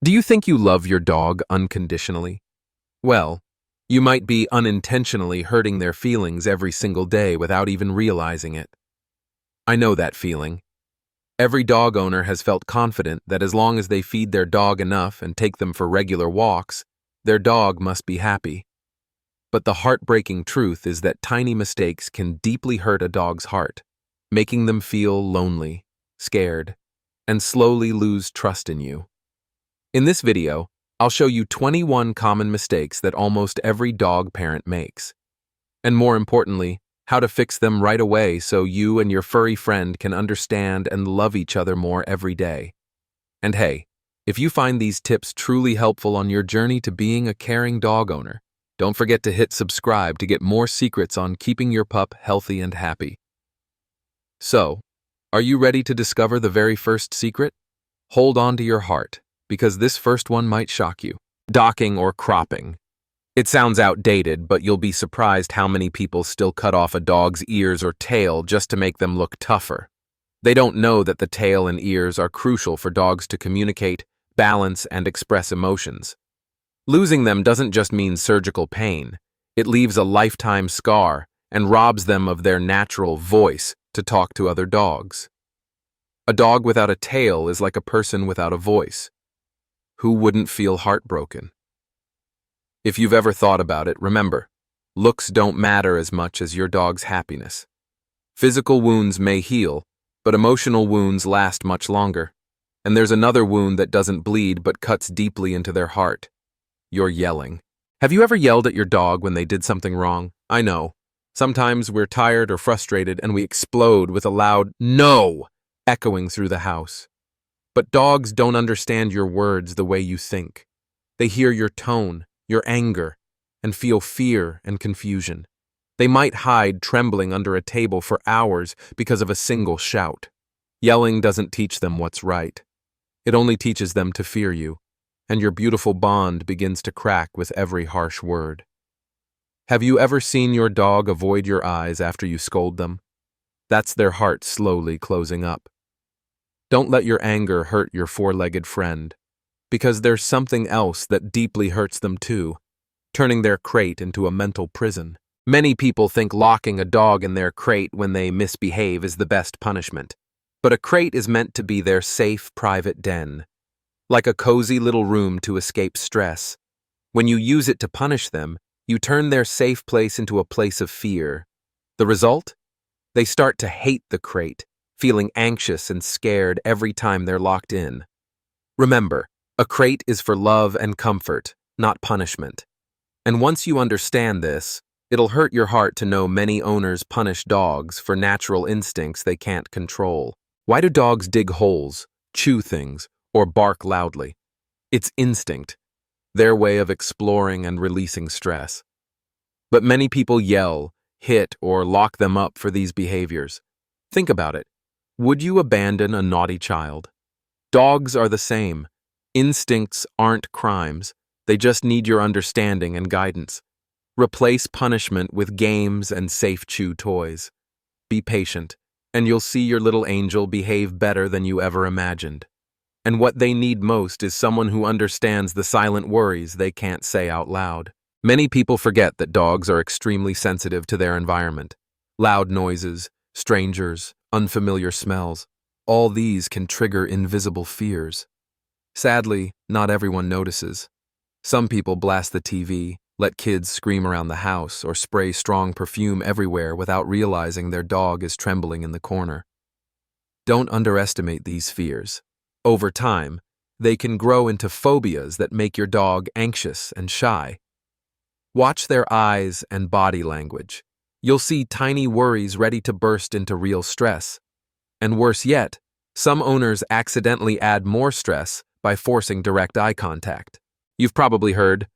Do you think you love your dog unconditionally? Well, you might be unintentionally hurting their feelings every single day without even realizing it. I know that feeling. Every dog owner has felt confident that as long as they feed their dog enough and take them for regular walks, their dog must be happy. But the heartbreaking truth is that tiny mistakes can deeply hurt a dog's heart, making them feel lonely, scared, and slowly lose trust in you. In this video, I'll show you 21 common mistakes that almost every dog parent makes. And more importantly, how to fix them right away so you and your furry friend can understand and love each other more every day. And hey, if you find these tips truly helpful on your journey to being a caring dog owner, don't forget to hit subscribe to get more secrets on keeping your pup healthy and happy. So, are you ready to discover the very first secret? Hold on to your heart, because this first one might shock you. Docking or cropping. It sounds outdated, but you'll be surprised how many people still cut off a dog's ears or tail just to make them look tougher. They don't know that the tail and ears are crucial for dogs to communicate, balance, and express emotions. Losing them doesn't just mean surgical pain. It leaves a lifetime scar and robs them of their natural voice to talk to other dogs. A dog without a tail is like a person without a voice. Who wouldn't feel heartbroken? If you've ever thought about it, remember, looks don't matter as much as your dog's happiness. Physical wounds may heal, but emotional wounds last much longer. And there's another wound that doesn't bleed but cuts deeply into their heart. You're yelling. Have you ever yelled at your dog when they did something wrong? I know. Sometimes we're tired or frustrated and we explode with a loud "no" echoing through the house. But dogs don't understand your words the way you think. They hear your tone, your anger, and feel fear and confusion. They might hide trembling under a table for hours because of a single shout. Yelling doesn't teach them what's right. It only teaches them to fear you, and your beautiful bond begins to crack with every harsh word. Have you ever seen your dog avoid your eyes after you scold them? That's their heart slowly closing up. Don't let your anger hurt your four-legged friend, because there's something else that deeply hurts them too, turning their crate into a mental prison. Many people think locking a dog in their crate when they misbehave is the best punishment, but a crate is meant to be their safe, private den, like a cozy little room to escape stress. When you use it to punish them, you turn their safe place into a place of fear. The result? They start to hate the crate, feeling anxious and scared every time they're locked in. Remember, a crate is for love and comfort, not punishment. And once you understand this, it'll hurt your heart to know many owners punish dogs for natural instincts they can't control. Why do dogs dig holes, chew things, or bark loudly? It's instinct, their way of exploring and releasing stress. But many people yell, hit, or lock them up for these behaviors. Think about it. Would you abandon a naughty child? Dogs are the same. Instincts aren't crimes. They just need your understanding and guidance. Replace punishment with games and safe chew toys. Be patient, and you'll see your little angel behave better than you ever imagined. And what they need most is someone who understands the silent worries they can't say out loud. Many people forget that dogs are extremely sensitive to their environment. Loud noises, strangers, unfamiliar smells, all these can trigger invisible fears. Sadly, not everyone notices. Some people blast the TV, let kids scream around the house, or spray strong perfume everywhere without realizing their dog is trembling in the corner. Don't underestimate these fears. Over time, they can grow into phobias that make your dog anxious and shy. Watch their eyes and body language. You'll see tiny worries ready to burst into real stress. And worse yet, some owners accidentally add more stress by forcing direct eye contact. You've probably heard,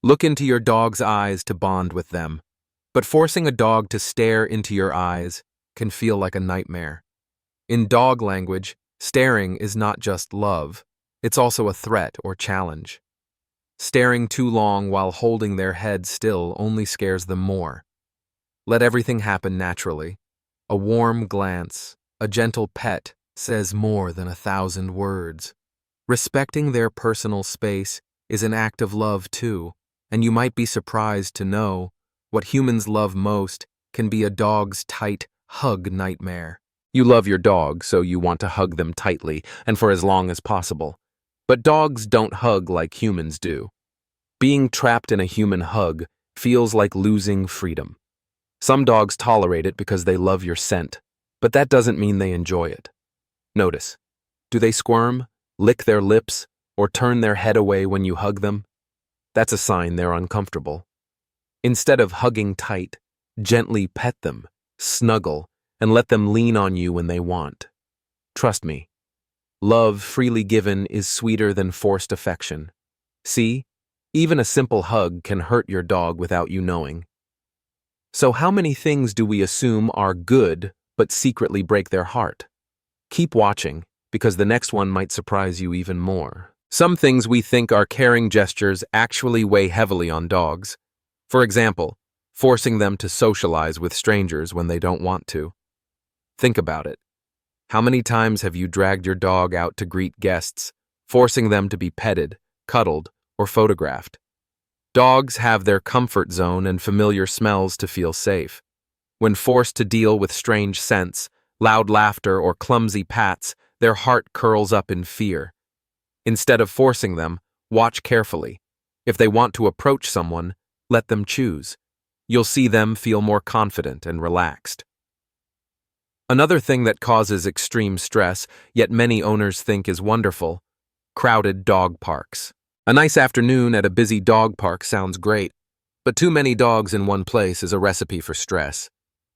look into your dog's eyes to bond with them. But forcing a dog to stare into your eyes can feel like a nightmare. In dog language, staring is not just love, it's also a threat or challenge. Staring too long while holding their head still only scares them more. Let everything happen naturally. A warm glance, a gentle pet says more than 1,000 words. Respecting their personal space is an act of love too, and you might be surprised to know what humans love most can be a dog's tight hug nightmare. You love your dog, so you want to hug them tightly and for as long as possible. But dogs don't hug like humans do. Being trapped in a human hug feels like losing freedom. Some dogs tolerate it because they love your scent, but that doesn't mean they enjoy it. Notice, do they squirm, lick their lips, or turn their head away when you hug them? That's a sign they're uncomfortable. Instead of hugging tight, gently pet them, snuggle, and let them lean on you when they want. Trust me, love freely given is sweeter than forced affection. See, even a simple hug can hurt your dog without you knowing. So how many things do we assume are good but secretly break their heart? Keep watching, because the next one might surprise you even more. Some things we think are caring gestures actually weigh heavily on dogs. For example, forcing them to socialize with strangers when they don't want to. Think about it. How many times have you dragged your dog out to greet guests, forcing them to be petted, cuddled, or photographed? Dogs have their comfort zone and familiar smells to feel safe. When forced to deal with strange scents, loud laughter, or clumsy pats, their heart curls up in fear. Instead of forcing them, watch carefully. If they want to approach someone, let them choose. You'll see them feel more confident and relaxed. Another thing that causes extreme stress, yet many owners think is wonderful: crowded dog parks. A nice afternoon at a busy dog park sounds great, but too many dogs in one place is a recipe for stress.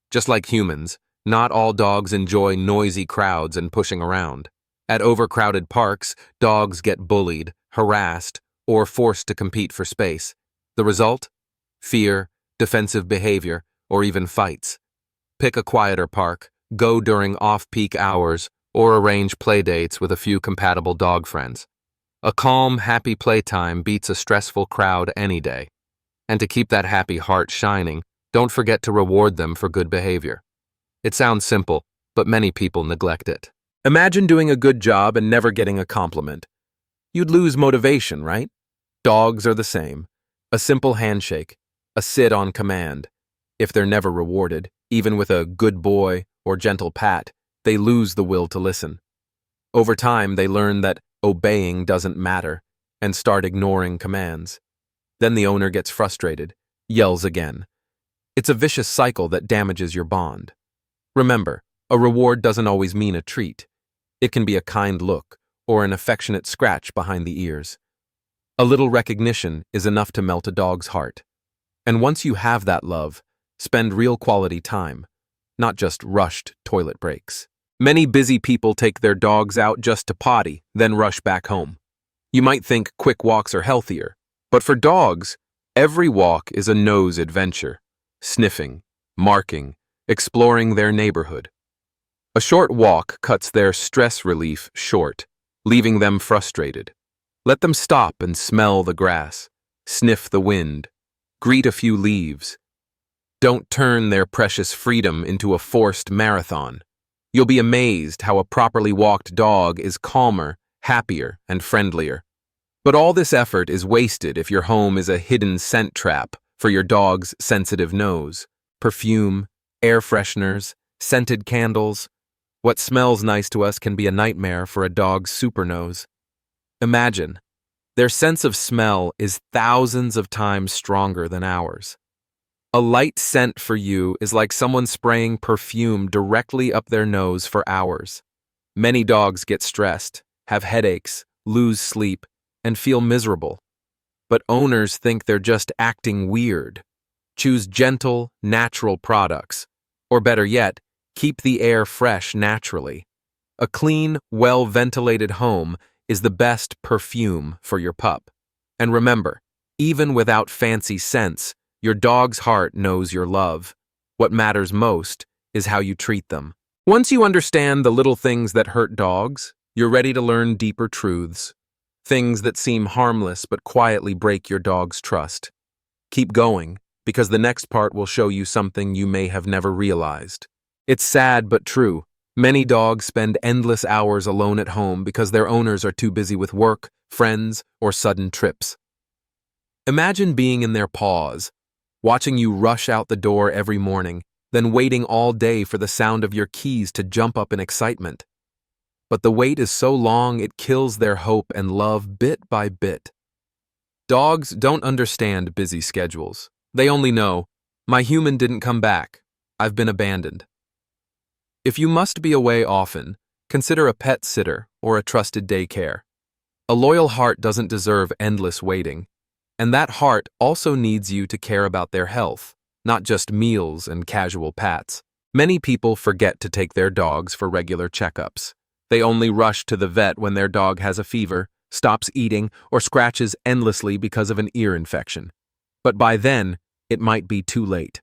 Just like humans, not all dogs enjoy noisy crowds and pushing around. At overcrowded parks, dogs get bullied, harassed, or forced to compete for space. The result? Fear, defensive behavior, or even fights. Pick a quieter park, go during off-peak hours, or arrange playdates with a few compatible dog friends. A calm, happy playtime beats a stressful crowd any day. And to keep that happy heart shining, don't forget to reward them for good behavior. It sounds simple, but many people neglect it. Imagine doing a good job and never getting a compliment. You'd lose motivation, right? Dogs are the same. A simple handshake, a sit on command. If they're never rewarded, even with a good boy or gentle pat, they lose the will to listen. Over time, they learn that obeying doesn't matter and start ignoring commands. Then the owner gets frustrated, yells again. It's a vicious cycle that damages your bond. Remember, a reward doesn't always mean a treat. It can be a kind look or an affectionate scratch behind the ears. A little recognition is enough to melt a dog's heart. And once you have that love, spend real quality time, not just rushed toilet breaks. Many busy people take their dogs out just to potty, then rush back home. You might think quick walks are healthier, but for dogs, every walk is a nose adventure, sniffing, marking, exploring their neighborhood. A short walk cuts their stress relief short, leaving them frustrated. Let them stop and smell the grass, sniff the wind, greet a few leaves. Don't turn their precious freedom into a forced marathon. You'll be amazed how a properly walked dog is calmer, happier, and friendlier. But all this effort is wasted if your home is a hidden scent trap for your dog's sensitive nose. Perfume, air fresheners, scented candles. What smells nice to us can be a nightmare for a dog's super nose. Imagine, their sense of smell is thousands of times stronger than ours. A light scent for you is like someone spraying perfume directly up their nose for hours. Many dogs get stressed, have headaches, lose sleep, and feel miserable. But owners think they're just acting weird. Choose gentle, natural products. Or better yet, keep the air fresh naturally. A clean, well-ventilated home is the best perfume for your pup. And remember, even without fancy scents, your dog's heart knows your love. What matters most is how you treat them. Once you understand the little things that hurt dogs, you're ready to learn deeper truths. Things that seem harmless but quietly break your dog's trust. Keep going, because the next part will show you something you may have never realized. It's sad but true. Many dogs spend endless hours alone at home because their owners are too busy with work, friends, or sudden trips. Imagine being in their paws, watching you rush out the door every morning, then waiting all day for the sound of your keys to jump up in excitement. But the wait is so long it kills their hope and love bit by bit. Dogs don't understand busy schedules. They only know, my human didn't come back. I've been abandoned. If you must be away often, consider a pet sitter or a trusted daycare. A loyal heart doesn't deserve endless waiting, and that heart also needs you to care about their health, not just meals and casual pats. Many people forget to take their dogs for regular checkups. They only rush to the vet when their dog has a fever, stops eating, or scratches endlessly because of an ear infection. But by then, it might be too late.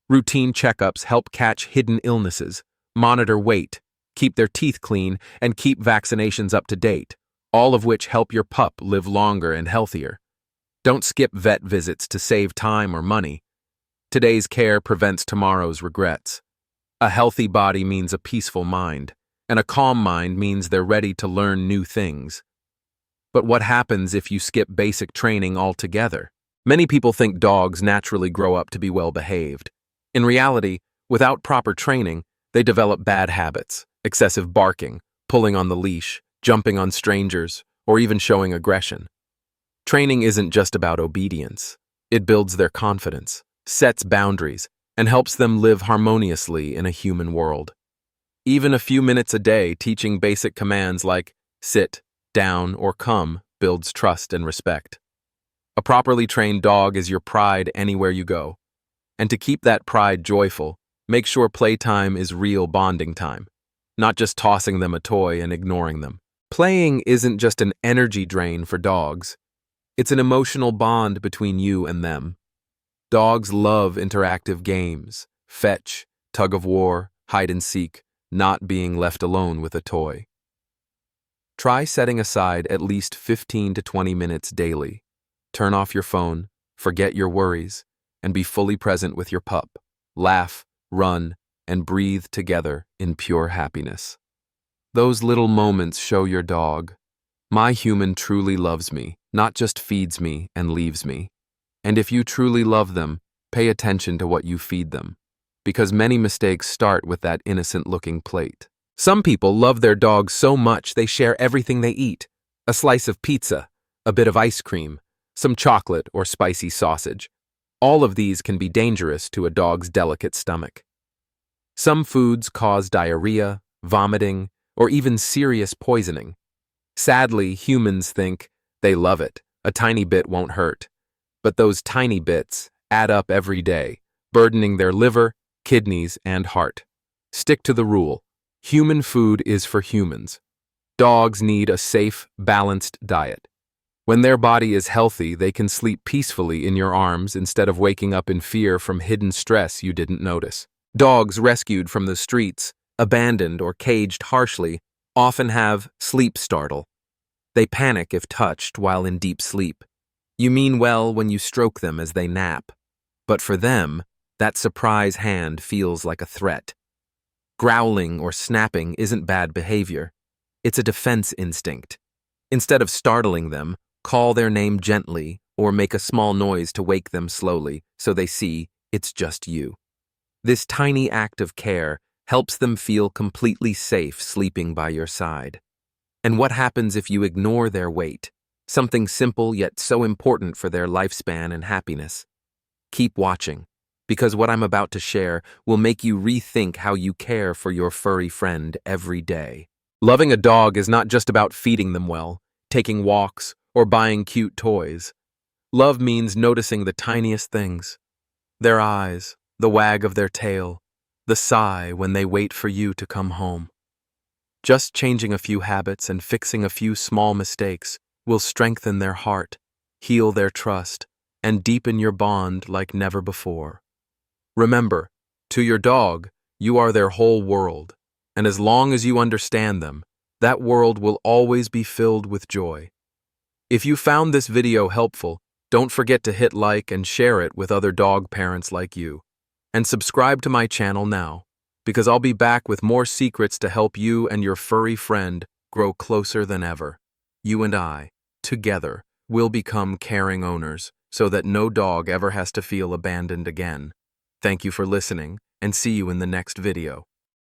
Routine checkups help catch hidden illnesses, monitor weight, keep their teeth clean, and keep vaccinations up to date, all of which help your pup live longer and healthier. Don't skip vet visits to save time or money. Today's care prevents tomorrow's regrets. A healthy body means a peaceful mind, and a calm mind means they're ready to learn new things. But what happens if you skip basic training altogether? Many people think dogs naturally grow up to be well-behaved. In reality, without proper training, they develop bad habits, excessive barking, pulling on the leash, jumping on strangers, or even showing aggression. Training isn't just about obedience. It builds their confidence, sets boundaries, and helps them live harmoniously in a human world. Even a few minutes a day teaching basic commands like sit, down, or come builds trust and respect. A properly trained dog is your pride anywhere you go. And to keep that pride joyful, make sure playtime is real bonding time, not just tossing them a toy and ignoring them. Playing isn't just an energy drain for dogs. It's an emotional bond between you and them. Dogs love interactive games, fetch, tug of war, hide and seek, not being left alone with a toy. Try setting aside at least 15 to 20 minutes daily. Turn off your phone, forget your worries, and be fully present with your pup. Laugh, run, and breathe together in pure happiness. Those little moments show your dog, my human truly loves me, not just feeds me and leaves me. And if you truly love them, pay attention to what you feed them, because many mistakes start with that innocent-looking plate. Some people love their dogs so much they share everything they eat: a slice of pizza, a bit of ice cream, some chocolate or spicy sausage. All of these can be dangerous to a dog's delicate stomach. Some foods cause diarrhea, vomiting, or even serious poisoning. Sadly, humans think they love it. A tiny bit won't hurt. But those tiny bits add up every day, burdening their liver, kidneys, and heart. Stick to the rule. Human food is for humans. Dogs need a safe, balanced diet. When their body is healthy, they can sleep peacefully in your arms instead of waking up in fear from hidden stress you didn't notice. Dogs rescued from the streets, abandoned or caged harshly, often have sleep startle. They panic if touched while in deep sleep. You mean well when you stroke them as they nap. But for them, that surprise hand feels like a threat. Growling or snapping isn't bad behavior. It's a defense instinct. Instead of startling them, call their name gently or make a small noise to wake them slowly so they see it's just you. This tiny act of care helps them feel completely safe sleeping by your side. And what happens if you ignore their weight? Something simple yet so important for their lifespan and happiness. Keep watching, because what I'm about to share will make you rethink how you care for your furry friend every day. Loving a dog is not just about feeding them well, taking walks, or buying cute toys. Love means noticing the tiniest things. Their eyes, the wag of their tail, the sigh when they wait for you to come home. Just changing a few habits and fixing a few small mistakes will strengthen their heart, heal their trust, and deepen your bond like never before. Remember, to your dog, you are their whole world, and as long as you understand them, that world will always be filled with joy. If you found this video helpful, don't forget to hit like and share it with other dog parents like you. And subscribe to my channel now. because I'll be back with more secrets to help you and your furry friend grow closer than ever. You and I, together, will become caring owners so that no dog ever has to feel abandoned again. Thank you for listening, and see you in the next video.